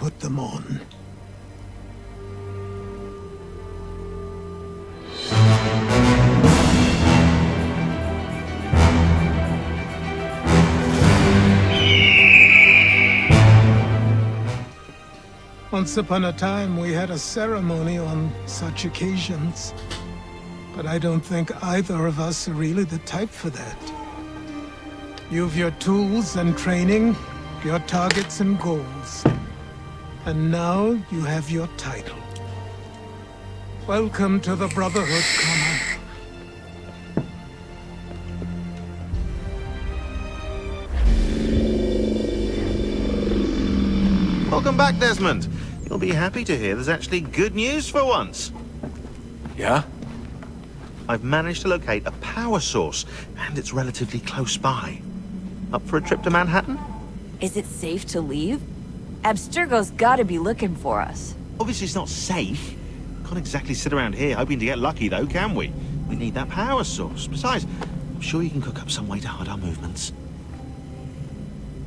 put them on. Once upon a time, we had a ceremony on such occasions. But I don't think either of us are really the type for that. You've your tools and training, your targets and goals. And now you have your title. Welcome to the Brotherhood, Connor. Welcome back, Desmond. You'll be happy to hear there's actually good news for once. Yeah? I've managed to locate a power source, and it's relatively close by. Up for a trip to Manhattan? Is it safe to leave? Abstergo's gotta be looking for us. Obviously it's not safe. Can't exactly sit around here hoping to get lucky, though, can we? We need that power source. Besides, I'm sure you can cook up some way to hide our movements.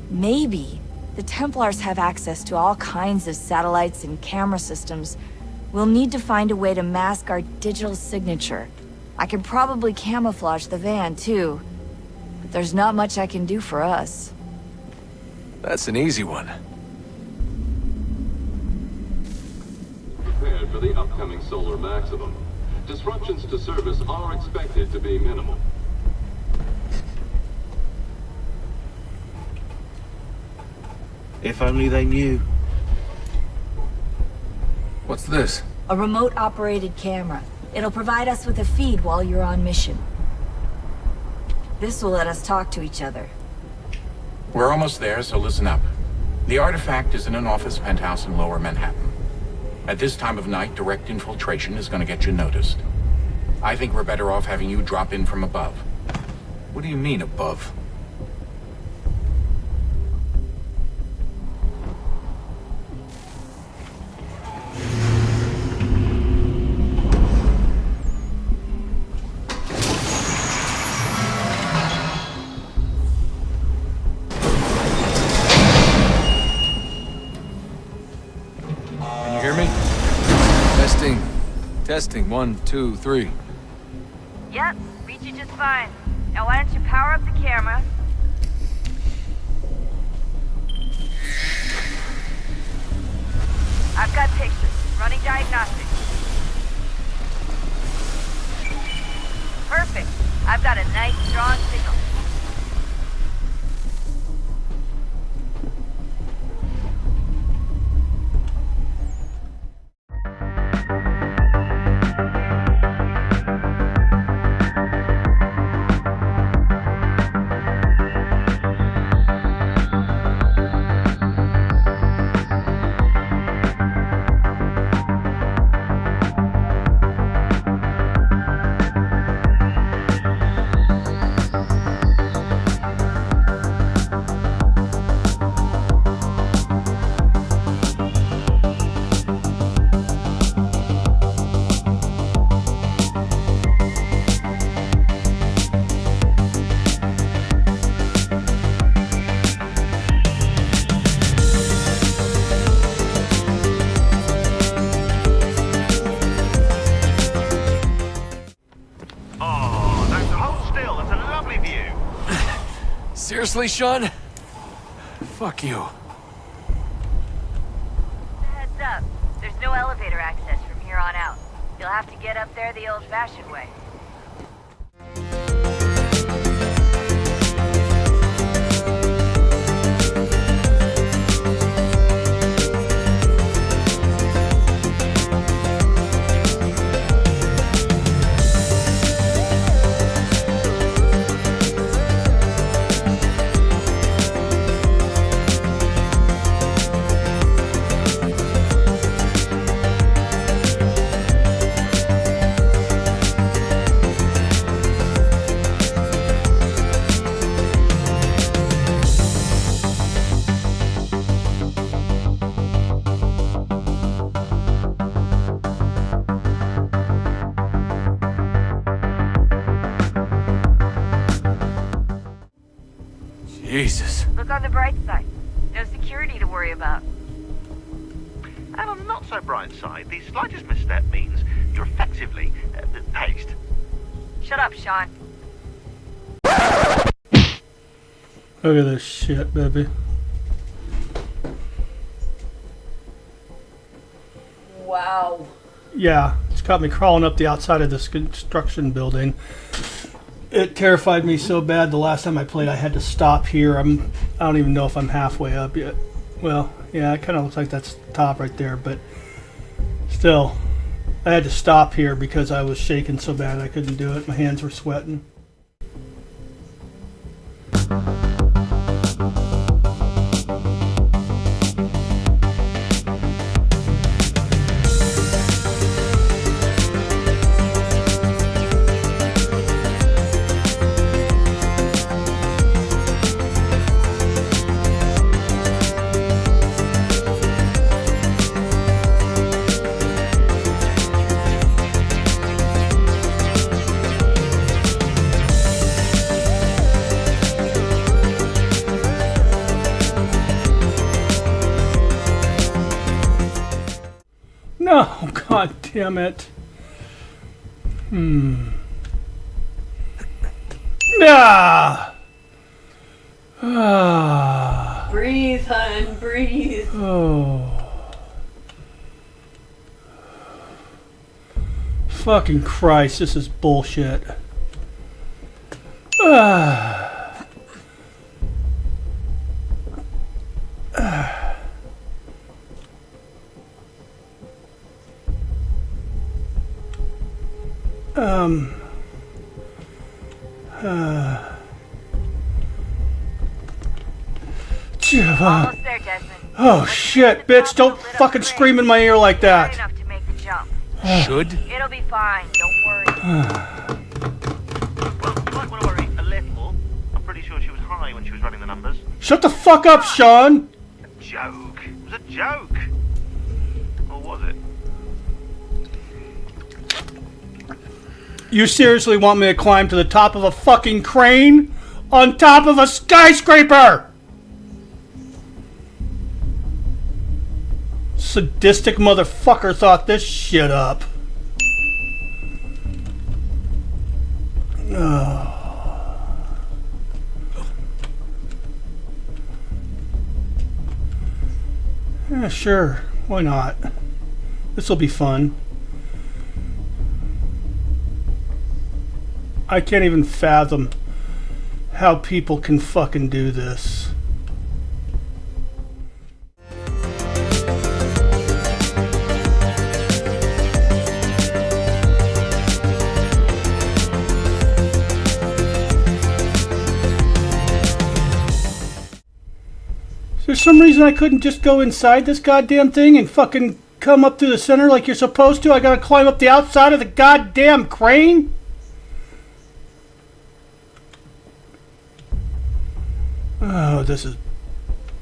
Maybe. The Templars have access to all kinds of satellites and camera systems. We'll need to find a way to mask our digital signature. I can probably camouflage the van, too. But there's not much I can do for us. That's an easy one. Prepared for the upcoming solar maximum. Disruptions to service are expected to be minimal. If only they knew. What's this? A remote-operated camera. It'll provide us with a feed while you're on mission. This will let us talk to each other. We're almost there, so listen up. The artifact is in an office penthouse in Lower Manhattan. At this time of night, direct infiltration is going to get you noticed. I think we're better off having you drop in from above. What do you mean, above? Testing, 1, 2, 3. Yep, reach you just fine. Now why don't you power up the camera? I've got pictures. Running diagnostics. Perfect. I've got a nice, strong signal. Seriously, Sean? Fuck you. Heads up. There's no elevator access from here on out. You'll have to get up there the old-fashioned way. Jesus. Look on the bright side. No security to worry about. And on the not so bright side, the slightest misstep means you're effectively paced. Shut up, Sean. Look at this shit, baby. Wow. Yeah, it's got me crawling up the outside of this construction building. It terrified me so bad the last time I played I had to stop here. I don't even know if I'm halfway up yet. Well, yeah, it kind of looks like that's the top right there, but still, I had to stop here because I was shaking so bad I couldn't do it. My hands were sweating. No, god damn it. Ah. Ah. Breathe, hun, breathe. Oh. Fucking Christ, this is bullshit. Ah. Ah. Almost there, Desmond. Oh shit, bitch, don't fucking scream in my ear like Hard that. enough to make the jump. Should? It'll be fine, don't worry. Well, you might want to worry a little. I'm pretty sure she was high when she was running the numbers. Shut the fuck up, Sean! A joke. It was a joke. Or was it? You seriously want me to climb to the top of a fucking crane? On top of a skyscraper! Sadistic motherfucker thought this shit up. Yeah, sure. Why not? This'll be fun. I can't even fathom how people can fucking do this. Is there some reason I couldn't just go inside this goddamn thing and fucking come up to the center like you're supposed to? I gotta climb up the outside of the goddamn crane? Oh, this is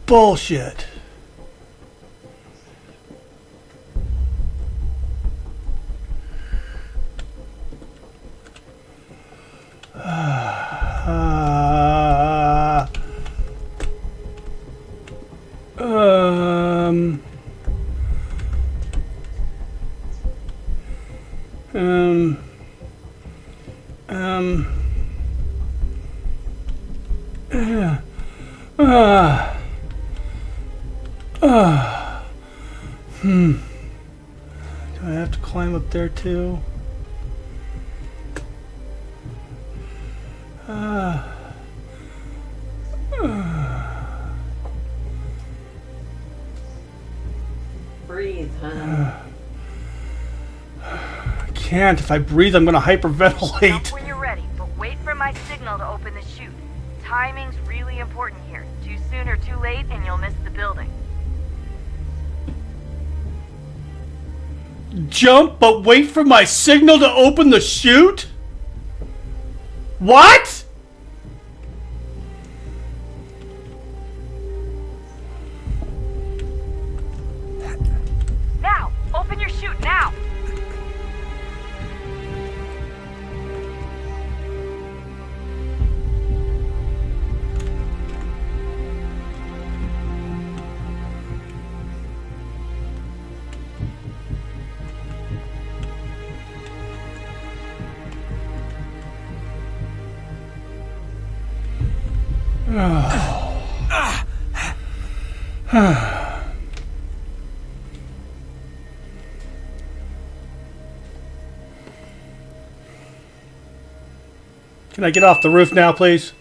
bullshit. Do I have to climb up there too? Breathe, hun. I can't. If I breathe, I'm gonna hyperventilate. Jump when you're ready, but wait for my signal to open the chute. Timing's really important here. Too soon or too late, and you'll miss the building. Jump, but wait for my signal to open the chute? What? Now! Open your chute, now! Can I get off the roof now, please?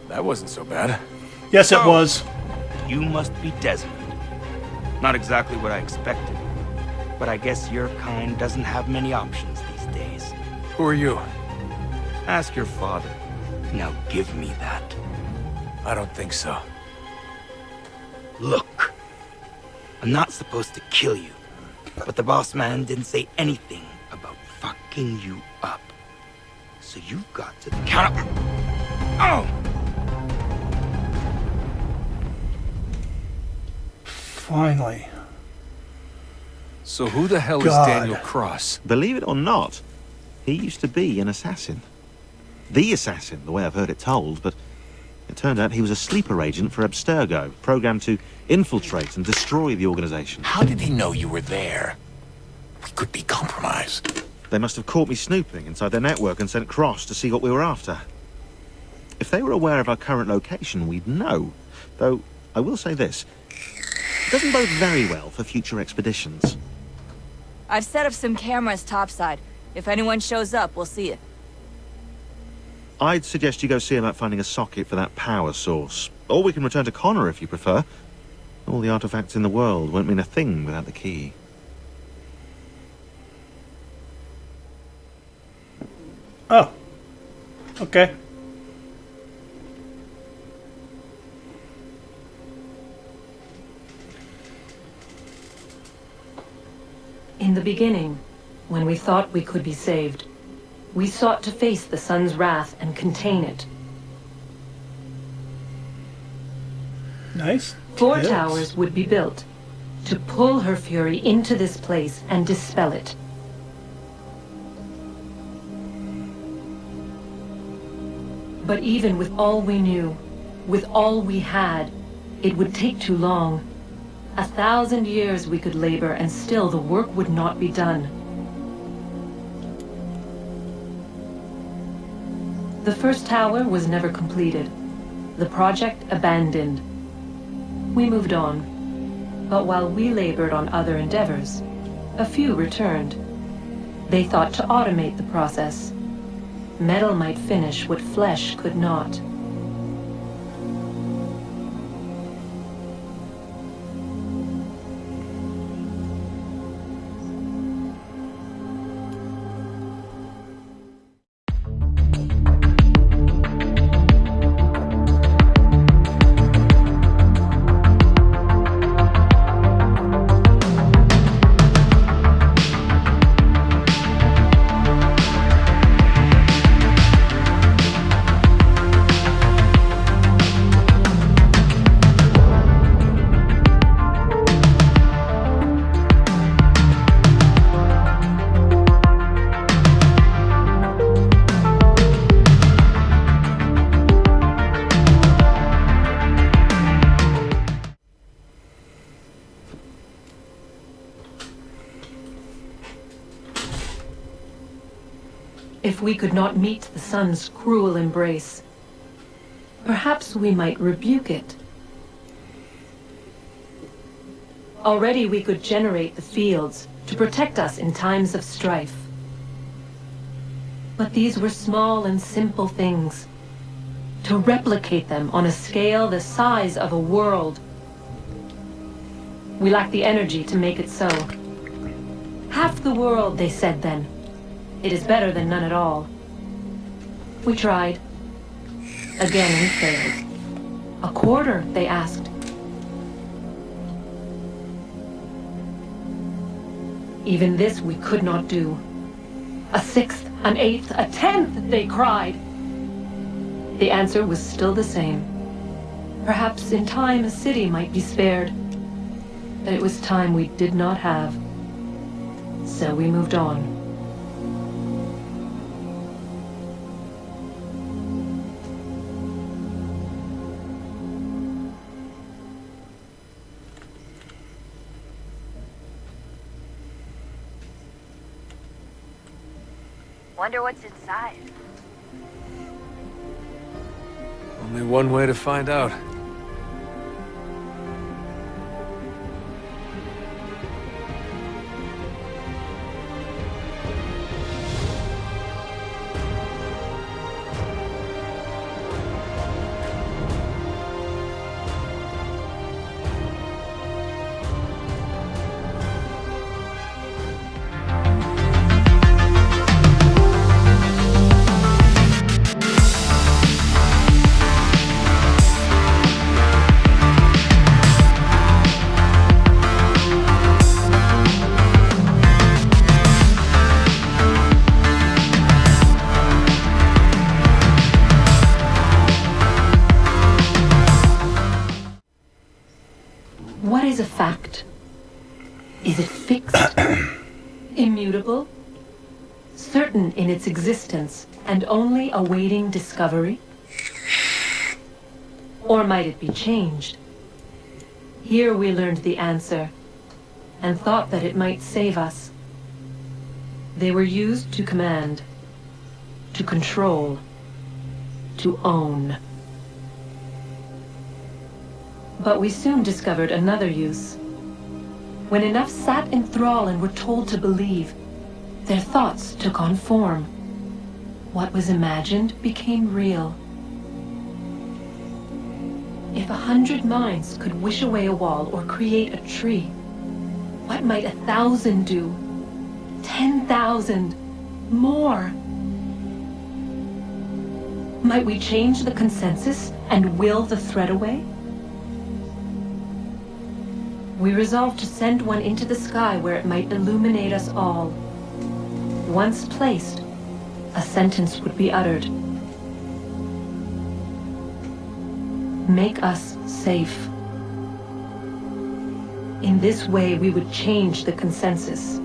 That wasn't so bad. Yes, it So- was. You must be Desmond. Not exactly what I expected, but I guess your kind doesn't have many options these days. Who are you? Ask your father. Now give me that. I don't think so. Look, I'm not supposed to kill you, but the boss man didn't say anything about fucking you up. So you've got to count up. Oh! Finally. So who the hell God. is Daniel Cross? Believe it or not, he used to be an assassin. The assassin, the way I've heard it told, but it turned out he was a sleeper agent for Abstergo, programmed to infiltrate and destroy the organization. How did he know you were there? We could be compromised. They must have caught me snooping inside their network and sent Cross to see what we were after. If they were aware of our current location, we'd know. Though, I will say this. It doesn't bode very well for future expeditions. I've set up some cameras topside. If anyone shows up, we'll see it. I'd suggest you go see about finding a socket for that power source. Or we can return to Connor if you prefer. All the artifacts in the world won't mean a thing without the key. Oh. Okay. In the beginning, when we thought we could be saved, we sought to face the sun's wrath and contain it. Nice. 4 Tips. towers would be built to pull her fury into this place and dispel it. But even with all we knew, with all we had, it would take too long. 1,000 years we could labor and still the work would not be done. The first tower was never completed. The project abandoned. We moved on. But while we labored on other endeavors, a few returned. They thought to automate the process. Metal might finish what flesh could not. If we could not meet the sun's cruel embrace, perhaps we might rebuke it. Already we could generate the fields to protect us in times of strife. But these were small and simple things. To replicate them on a scale the size of a world, we lack the energy to make it so. Half the world, they said then. It is better than none at all. We tried. Again, we failed. A quarter, they asked. Even this we could not do. A sixth, an eighth, a tenth, they cried. The answer was still the same. Perhaps in time a city might be spared. But it was time we did not have. So we moved on. Wonder what's inside. Only one way to find out. What is a fact? Is it fixed? Immutable? Certain in its existence and only awaiting discovery? Or might it be changed? Here we learned the answer and thought that it might save us. They were used to command, to control, to own. But we soon discovered another use. When enough sat in thrall and were told to believe, their thoughts took on form. What was imagined became real. If 100 minds could wish away a wall or create a tree, what might 1,000 do? 10,000? More? Might we change the consensus and will the thread away? We resolved to send one into the sky where it might illuminate us all. Once placed, a sentence would be uttered. Make us safe. In this way, we would change the consensus.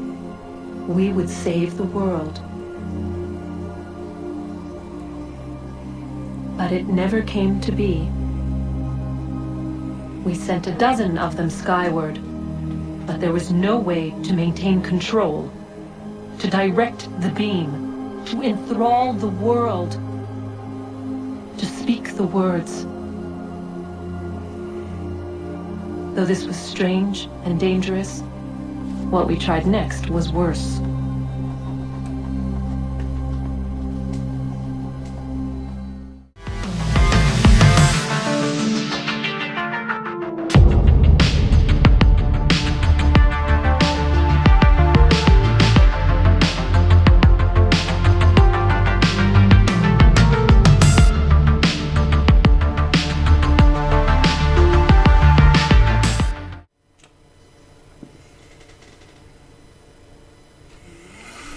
We would save the world. But it never came to be. We sent a dozen of them skyward, but there was no way to maintain control, to direct the beam, to enthrall the world, to speak the words. Though this was strange and dangerous, what we tried next was worse.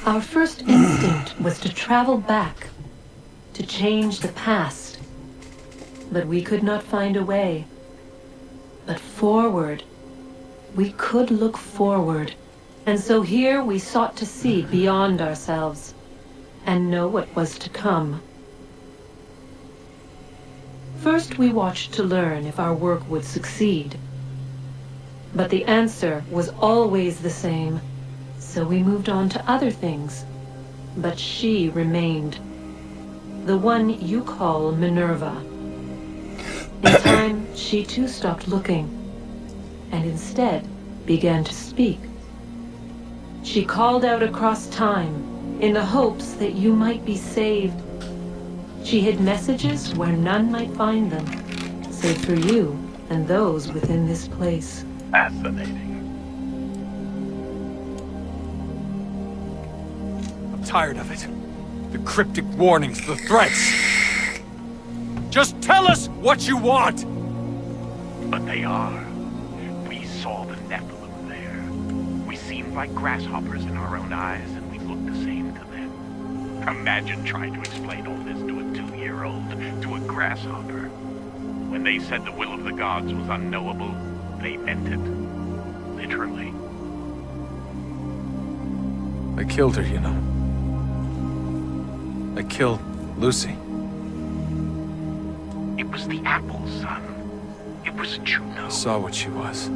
Our first instinct was to travel back, to change the past. But we could not find a way. But forward, we could look forward. And so here we sought to see beyond ourselves and know what was to come. First we watched to learn if our work would succeed. But the answer was always the same. So we moved on to other things, but she remained. The one you call Minerva. In time, she too stopped looking, and instead began to speak. She called out across time, in the hopes that you might be saved. She hid messages where none might find them, save for you and those within this place. Fascinating. Tired of it. The cryptic warnings, the threats. Just tell us what you want! But they are. We saw the Nephilim there. We seemed like grasshoppers in our own eyes, and we looked the same to them. Imagine trying to explain all this to a 2-year-old, to a grasshopper. When they said the will of the gods was unknowable, they meant it. Literally. I killed her, you know. I killed Lucy. It was the apple, son. It was Juno. I saw what she was.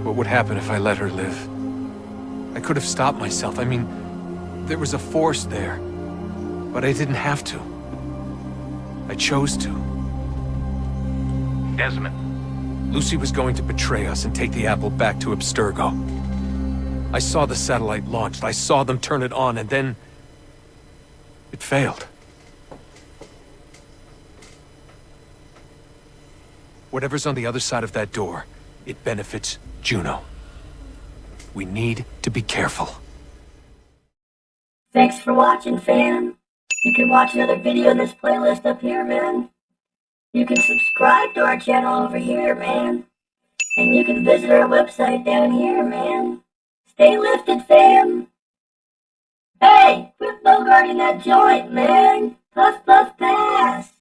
What would happen if I let her live? I could have stopped myself. I mean, There was a force there, but I didn't have to. I chose to. Desmond. Lucy was going to betray us and take the apple back to Abstergo. I saw the satellite launched, I saw them turn it on, and then... it failed. Whatever's on the other side of that door, it benefits Juno. We need to be careful. Thanks for watching, fam. You can watch another video in this playlist up here, man. You can subscribe to our channel over here, man. And you can visit our website down here, man. Stay lifted, fam. Hey, quit bogarting that joint, man. Puff, puff, pass.